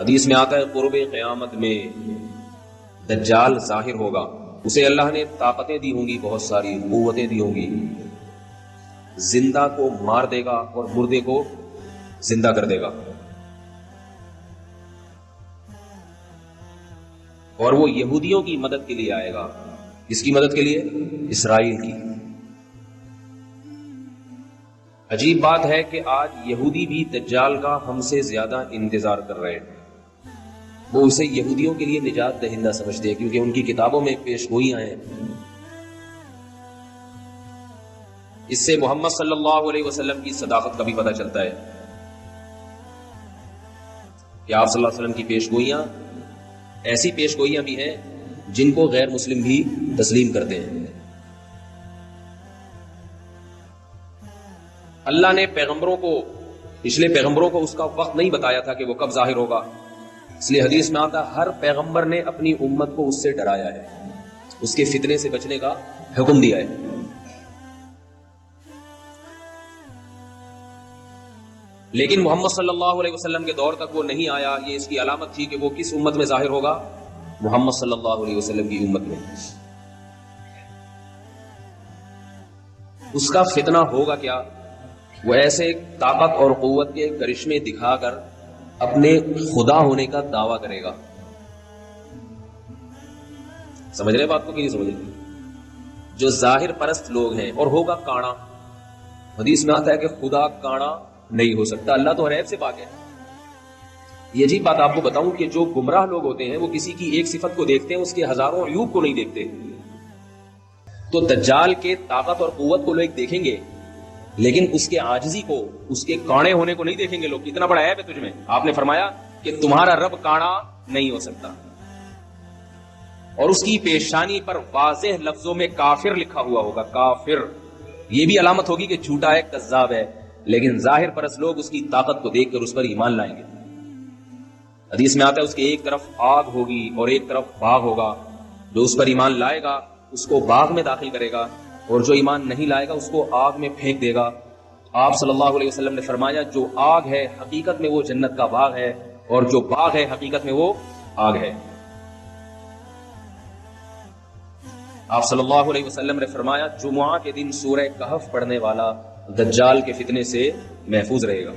حدیث میں آتا ہے قرب قیامت میں دجال ظاہر ہوگا، اسے اللہ نے طاقتیں دی ہوں گی، بہت ساری قوتیں دی ہوں گی، زندہ کو مار دے گا اور مردے کو زندہ کر دے گا، اور وہ یہودیوں کی مدد کے لیے آئے گا۔ کس کی مدد کے لیے؟ اسرائیل کی۔ عجیب بات ہے کہ آج یہودی بھی دجال کا ہم سے زیادہ انتظار کر رہے ہیں، وہ اسے یہودیوں کے لیے نجات دہندہ سمجھتے ہیں کیونکہ ان کی کتابوں میں پیش گوئیاں ہیں۔ اس سے محمد صلی اللہ علیہ وسلم کی صداقت کا بھی پتہ چلتا ہے کہ آپ صلی اللہ علیہ وسلم کی پیش گوئیاں ایسی پیش گوئیاں بھی ہیں جن کو غیر مسلم بھی تسلیم کرتے ہیں۔ اللہ نے پیغمبروں کو، پچھلے پیغمبروں کو اس کا وقت نہیں بتایا تھا کہ وہ کب ظاہر ہوگا، اس لیے حدیث میں آتا ہر پیغمبر نے اپنی امت کو اس سے ڈرایا ہے، اس کے فتنے سے بچنے کا حکم دیا ہے۔ لیکن محمد صلی اللہ علیہ وسلم کے دور تک وہ نہیں آیا، یہ اس کی علامت تھی کہ وہ کس امت میں ظاہر ہوگا؟ محمد صلی اللہ علیہ وسلم کی امت میں۔ اس کا فتنہ ہوگا کیا؟ وہ ایسے طاقت اور قوت کے کرشمے دکھا کر اپنے خدا ہونے کا دعویٰ کرے گا۔ سمجھ رہے بات کو کہ نہیں سمجھ رہے؟ جو ظاہر پرست لوگ ہیں، اور ہوگا کانا۔ حدیث میں آتا ہے کہ خدا کانا نہیں ہو سکتا، اللہ تو ہر عیب سے پاک ہے۔ یہ عجیب بات آپ کو بتاؤں کہ جو گمراہ لوگ ہوتے ہیں وہ کسی کی ایک صفت کو دیکھتے ہیں، اس کے ہزاروں عیوب کو نہیں دیکھتے۔ تو دجال کے طاقت اور قوت کو لوگ دیکھیں گے لیکن اس کے عاجزی کو، اس کے کانے ہونے کو نہیں دیکھیں گے لوگ۔ اتنا بڑا عیب ہے تجھ میں۔ آپ نے فرمایا کہ تمہارا رب کانا نہیں ہو سکتا، اور اس کی پیشانی پر واضح لفظوں میں کافر لکھا ہوا ہوگا، کافر۔ یہ بھی علامت ہوگی کہ جھوٹا ہے، کذاب ہے، لیکن ظاہر پرست لوگ اس کی طاقت کو دیکھ کر اس پر ایمان لائیں گے۔ حدیث میں آتا ہے اس کے ایک طرف آگ ہوگی اور ایک طرف باغ ہوگا، جو اس پر ایمان لائے گا اس کو باغ میں داخل کرے گا، اور جو ایمان نہیں لائے گا اس کو آگ میں پھینک دے گا۔ آپ صلی اللہ علیہ وسلم نے فرمایا جو آگ ہے حقیقت میں وہ جنت کا باغ ہے، اور جو باغ ہے حقیقت میں وہ آگ ہے۔ آپ صلی اللہ علیہ وسلم نے فرمایا جمعہ کے دن سورہ کہف پڑھنے والا دجال کے فتنے سے محفوظ رہے گا۔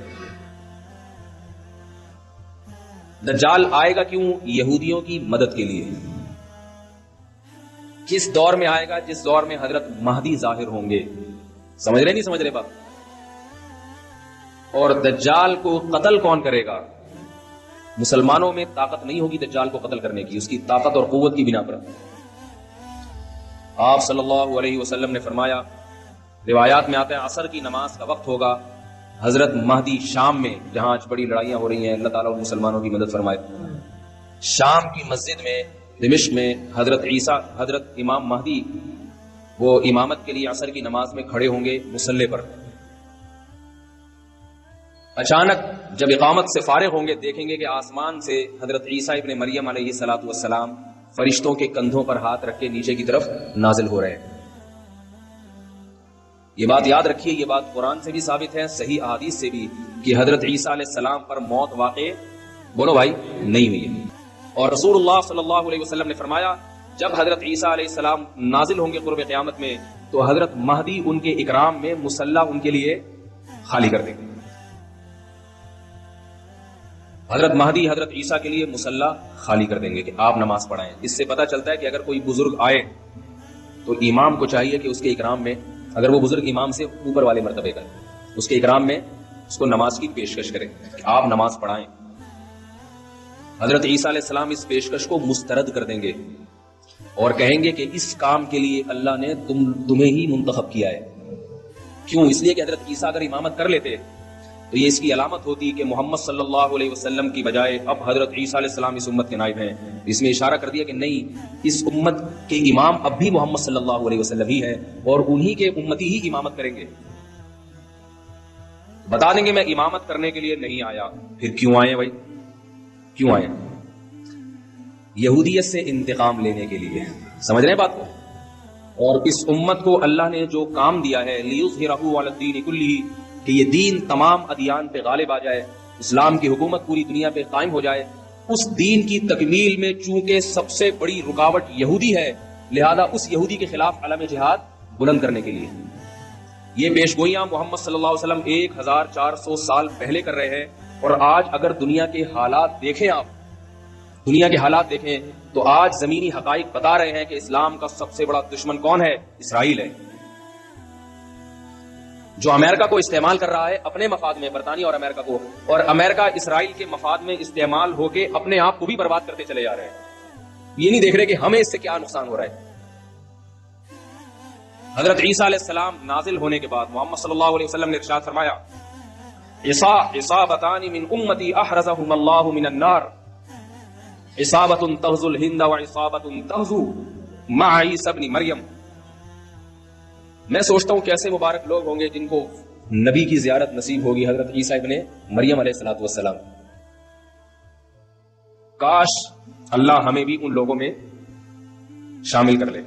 دجال آئے گا کیوں؟ یہودیوں کی مدد کے لیے۔ کس دور میں آئے گا؟ جس دور میں حضرت مہدی ظاہر ہوں گے۔ سمجھ رہے نہیں سمجھ رہے بات؟ اور دجال کو قتل کون کرے گا؟ مسلمانوں میں طاقت نہیں ہوگی دجال کو قتل کرنے کی، اس کی طاقت اور قوت کی بنا پر۔ آپ صلی اللہ علیہ وسلم نے فرمایا، روایات میں آتا ہے عصر کی نماز کا وقت ہوگا، حضرت مہدی شام میں، جہاں آج بڑی لڑائیاں ہو رہی ہیں، اللہ تعالیٰ مسلمانوں کی مدد فرمائے، شام کی مسجد میں دمشق میں حضرت عیسیٰ، حضرت امام مہدی وہ امامت کے لیے عصر کی نماز میں کھڑے ہوں گے مصلی پر۔ اچانک جب اقامت سے فارغ ہوں گے دیکھیں گے کہ آسمان سے حضرت عیسیٰ ابن مریم علیہ الصلوۃ والسلام فرشتوں کے کندھوں پر ہاتھ رکھ کے نیچے کی طرف نازل ہو رہے ہیں۔ یہ بات یاد رکھیے، یہ بات قرآن سے بھی ثابت ہے، صحیح احادیث سے بھی، کہ حضرت عیسیٰ علیہ السلام پر موت واقع، بولو بھائی، نہیں ہوئی ہے۔ اور رسول اللہ صلی اللہ علیہ وسلم نے فرمایا جب حضرت عیسیٰ علیہ السلام نازل ہوں گے قرب قیامت میں تو حضرت مہدی ان کے اکرام میں مصلی ان کے لیے خالی کر دیں گے۔ حضرت مہدی حضرت عیسیٰ کے لیے مصلی خالی کر دیں گے کہ آپ نماز پڑھائیں۔ اس سے پتہ چلتا ہے کہ اگر کوئی بزرگ آئے تو امام کو چاہیے کہ اس کے اکرام میں، اگر وہ بزرگ امام سے اوپر والے مرتبے کا، اس کے اکرام میں اس کو نماز کی پیشکش کرے کہ آپ نماز پڑھائیں۔ حضرت عیسیٰ علیہ السلام اس پیشکش کو مسترد کر دیں گے اور کہیں گے کہ اس کام کے لیے اللہ نے تمہیں ہی منتخب کیا ہے۔ کیوں؟ اس لیے کہ حضرت عیسیٰ اگر امامت کر لیتے تو یہ اس کی علامت ہوتی کہ محمد صلی اللہ علیہ وسلم کی بجائے اب حضرت عیسیٰ علیہ السلام اس امت کے نائب ہیں۔ اس میں اشارہ کر دیا کہ نہیں، اس امت کے امام اب بھی محمد صلی اللہ علیہ وسلم ہی ہے، اور انہی کے امتی ہی امامت کریں گے۔ بتا دیں گے میں امامت کرنے کے لیے نہیں آیا، پھر کیوں آئے بھائی؟ کیوں آئے؟ یہودیت سے انتقام لینے کے لیے۔ سمجھ رہے ہیں بات کو؟ اور اس امت کو اللہ نے جو کام دیا ہے لِيُظْهِرَهُ عَلَى الدِّينِ كُلِّهِ، کہ یہ دین تمام ادیان پہ غالب آ جائے، اسلام کی حکومت پوری دنیا پہ قائم ہو جائے، اس دین کی تکمیل میں چونکہ سب سے بڑی رکاوٹ یہودی ہے، لہذا اس یہودی کے خلاف علم جہاد بلند کرنے کے لیے یہ پیشگوئیاں محمد صلی اللہ علیہ وسلم 1400 سال پہلے کر رہے ہیں. اور آج اگر دنیا کے حالات دیکھیں، آپ دنیا کے حالات دیکھیں تو آج زمینی حقائق بتا رہے ہیں کہ اسلام کا سب سے بڑا دشمن کون ہے؟ اسرائیل ہے، جو امریکہ کو استعمال کر رہا ہے اپنے مفاد میں، برطانیہ اور امریکہ کو، اور امریکہ اسرائیل کے مفاد میں استعمال ہو کے اپنے آپ کو بھی برباد کرتے چلے جا رہے ہیں. یہ نہیں دیکھ رہے کہ ہمیں اس سے کیا نقصان ہو رہا ہے. حضرت عیسیٰ علیہ السلام نازل ہونے کے بعد محمد صلی اللہ علیہ وسلم نے ارشاد فرمایا عصابتان من امتی احرزهم اللہ من النار، عصابت تغزو الہند وعصابت تغزو مع عیسی ابن مریم. میں سوچتا ہوں کیسے مبارک لوگ ہوں گے جن کو نبی کی زیارت نصیب ہوگی، حضرت عیسیٰ ابن مریم علیہ الصلوۃ والسلام. کاش اللہ ہمیں بھی ان لوگوں میں شامل کر لے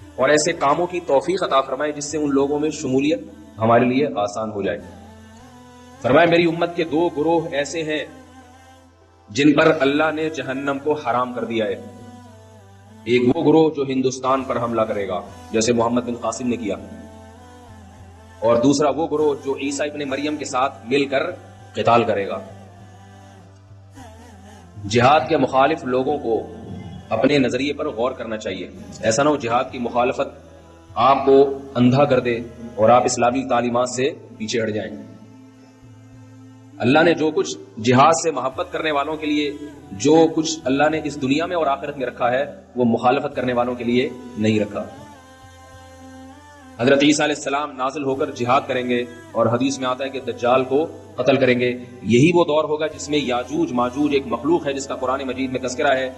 اور ایسے کاموں کی توفیق عطا فرمائے جس سے ان لوگوں میں شمولیت ہمارے لیے آسان ہو جائے. فرمائے میری امت کے 2 گروہ ایسے ہیں جن پر اللہ نے جہنم کو حرام کر دیا ہے. ایک وہ گروہ جو ہندوستان پر حملہ کرے گا جیسے محمد بن قاسم نے کیا، اور دوسرا وہ گروہ جو عیسیٰ ابن مریم کے ساتھ مل کر قتال کرے گا. جہاد کے مخالف لوگوں کو اپنے نظریے پر غور کرنا چاہیے. ایسا نہ ہو جہاد کی مخالفت آپ کو اندھا کر دے اور آپ اسلامی تعلیمات سے پیچھے ہٹ جائیں. اللہ نے جو کچھ جہاد سے محبت کرنے والوں کے لیے، جو کچھ اللہ نے اس دنیا میں اور آخرت میں رکھا ہے، وہ مخالفت کرنے والوں کے لیے نہیں رکھا. حضرت عیسیٰ علیہ السلام نازل ہو کر جہاد کریں گے اور حدیث میں آتا ہے کہ دجال کو قتل کریں گے. یہی وہ دور ہوگا جس میں یاجوج ماجوج ایک مخلوق ہے جس کا قرآن مجید میں تذکرہ ہے.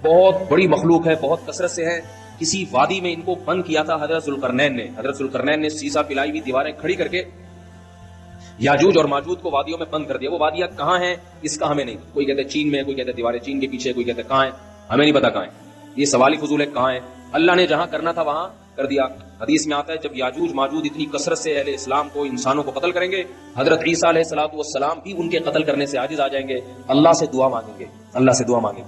بہت بڑی مخلوق ہے، بہت کثرت سے ہے. کسی وادی میں ان کو بند کیا تھا حضرت ذوالقرنین نے. حضرت ذوالقرنین نے سیسا پلائی ہوئی دیواریں کھڑی کر کے یاجوج اور ماجوج کو وادیوں میں بند کر دیا. وہ وادیاں کہاں ہیں اس کا ہمیں نہیں، کوئی کہتے ہیں چین میں، کوئی کہتے ہیں دیواریں چین کے پیچھے، کوئی کہتے ہیں کہاں ہیں، ہمیں نہیں پتا کہاں ہیں. یہ سوال ہی فضول ہے کہاں ہے. اللہ نے جہاں کرنا تھا وہاں کر دیا. حدیث میں آتا ہے جب یاجوج ماجوج اتنی کثرت سے اہل اسلام کو، انسانوں کو قتل کریں گے، حضرت عیسیٰ علیہ الصلوۃ والسلام بھی ان کے قتل کرنے سے عاجز آ جائیں گے. اللہ سے دعا مانگیں گے، اللہ سے دعا مانگیں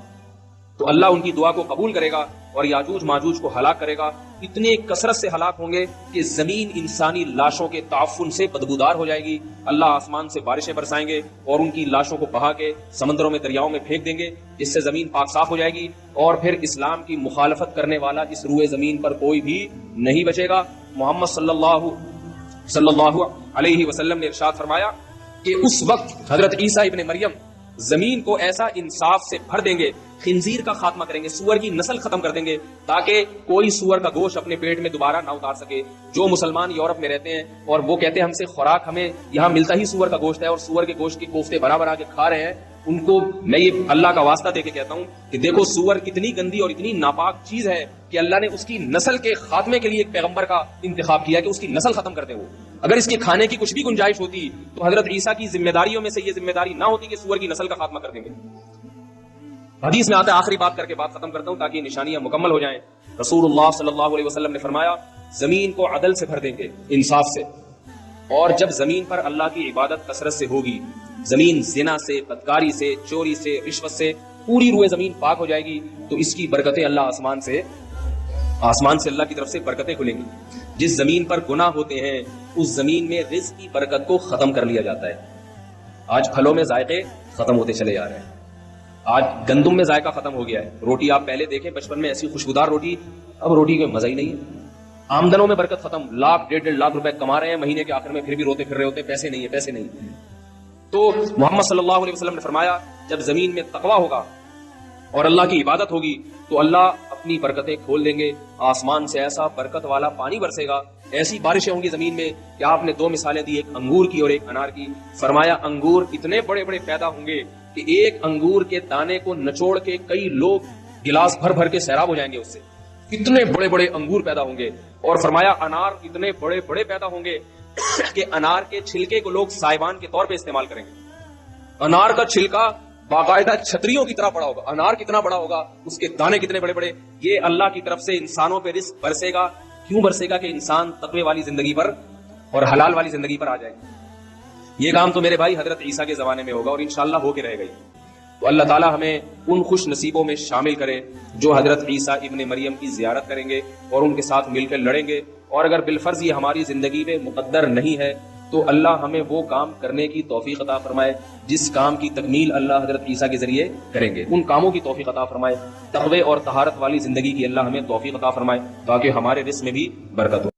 تو اللہ ان کی دعا کو قبول کرے گا اور یاجوج ماجوج کو ہلاک کرے گا. اتنے کثرت سے ہلاک ہوں گے کہ زمین انسانی لاشوں کے تعفن سے بدبودار ہو جائے گی. اللہ آسمان سے بارشیں برسائیں گے اور ان کی لاشوں کو بہا کے سمندروں میں، دریاؤں میں پھینک دیں گے، جس سے زمین پاک صاف ہو جائے گی اور پھر اسلام کی مخالفت کرنے والا اس روئے زمین پر کوئی بھی نہیں بچے گا. محمد صلی اللہ علیہ وسلم نے ارشاد فرمایا کہ اس وقت حضرت عیسیٰ ابن مریم زمین کو ایسا انصاف سے بھر دیں گے، خنزیر کا خاتمہ کریں گے، سور کی نسل ختم کر دیں گے تاکہ کوئی سور کا گوشت اپنے پیٹ میں دوبارہ نہ اتار سکے. جو مسلمان یورپ میں رہتے ہیں اور وہ کہتے ہیں ہم سے خوراک ہمیں یہاں ملتا ہی سور کا گوشت ہے اور سور کے گوشت کے کوفتے بنا بنا کے کھا رہے ہیں، ان کو میں یہ اللہ کا واسطہ دے کے کہتا ہوں کہ دیکھو سور کتنی گندی اور اتنی ناپاک چیز ہے کہ اللہ نے اس کی نسل کے خاتمے کے لیے ایک پیغمبر کا انتخاب کیا کہ اس کی نسل ختم کر دے. وہ اگر اس کے کھانے کی کچھ بھی گنجائش ہوتی تو حضرت عیسیٰ کی ذمہ داریوں میں سے یہ ذمہ داری نہ ہوتی کہ سور کی نسل کا خاتمہ کر دیں گے. حدیث میں آتا ہے، آخری بات کر کے بات ختم کرتا ہوں تاکہ نشانیاں مکمل ہو جائیں. رسول اللہ صلی اللہ علیہ وسلم نے فرمایا زمین کو عدل سے بھر دیں گے، انصاف سے، اور جب زمین پر اللہ کی عبادت کثرت سے ہوگی، زمین زنا سے، بدکاری سے، چوری سے، رشوت سے، پوری روئے زمین پاک ہو جائے گی تو اس کی برکتیں اللہ آسمان سے اللہ کی طرف سے برکتیں کھلیں گی. جس زمین پر گناہ ہوتے ہیں اس زمین میں رزق کی برکت کو ختم کر لیا جاتا ہے. آج پھلوں میں ذائقے ختم ہوتے چلے جا رہے ہیں، آج گندم میں ذائقہ ختم ہو گیا ہے. روٹی آپ پہلے دیکھیں بچپن میں ایسی خوشبودار روٹی، اب روٹی کا مزہ ہی نہیں ہے. آمدنوں میں برکت ختم، لاکھ 1.5 لاکھ روپے کما رہے ہیں مہینے کے آخر میں، پھر بھی روتے پھر رہے ہوتے پیسے نہیں ہے، پیسے نہیں. تو محمد صلی اللہ علیہ وسلم نے فرمایا جب زمین میں تقویٰ ہوگا اور اللہ کی عبادت ہوگی تو اللہ اپنی برکتیں کھول دیں گے. آسمان سے ایسا برکت والا پانی برسے گا، ایسی بارشیں ہوں گی زمین میں کہ آپ نے 2 مثالیں دی، ایک انگور کی اور ایک انار کی. فرمایا انگور اتنے بڑے بڑے پیدا ہوں گے کہ ایک انگور کے دانے کو نچوڑ کے کئی لوگ گلاس بھر بھر کے سیراب ہو جائیں گے اس سے، اتنے بڑے بڑے انگور پیدا ہوں گے. اور فرمایا انار اتنے بڑے بڑے پیدا ہوں گے کہ انار کے چھلکے کو لوگ سائبان کے طور پہ استعمال کریں گے. انار کا چھلکا باقاعدہ چھتریوں کی طرح بڑا ہوگا. انار کتنا بڑا ہوگا، اس کے دانے کتنے بڑے بڑے. یہ اللہ کی طرف سے انسانوں پہ رزق برسے گا. کیوں برسے گا؟ کہ انسان تقوی والی زندگی پر اور حلال والی زندگی پر آ جائے. یہ کام تو میرے بھائی حضرت عیسیٰ کے زمانے میں ہوگا اور انشاءاللہ ہو کے رہے گا. تو اللہ تعالیٰ ہمیں ان خوش نصیبوں میں شامل کرے جو حضرت عیسیٰ ابن مریم کی زیارت کریں گے اور ان کے ساتھ مل کر لڑیں گے، اور اگر بالفرض یہ ہماری زندگی میں مقدر نہیں ہے تو اللہ ہمیں وہ کام کرنے کی توفیق عطا فرمائے جس کام کی تکمیل اللہ حضرت عیسیٰ کے ذریعے کریں گے، ان کاموں کی توفیق عطا فرمائے، تقوی اور طہارت والی زندگی کی اللہ ہمیں توفیق عطا فرمائے تاکہ ہمارے رزق میں بھی برکت ہو۔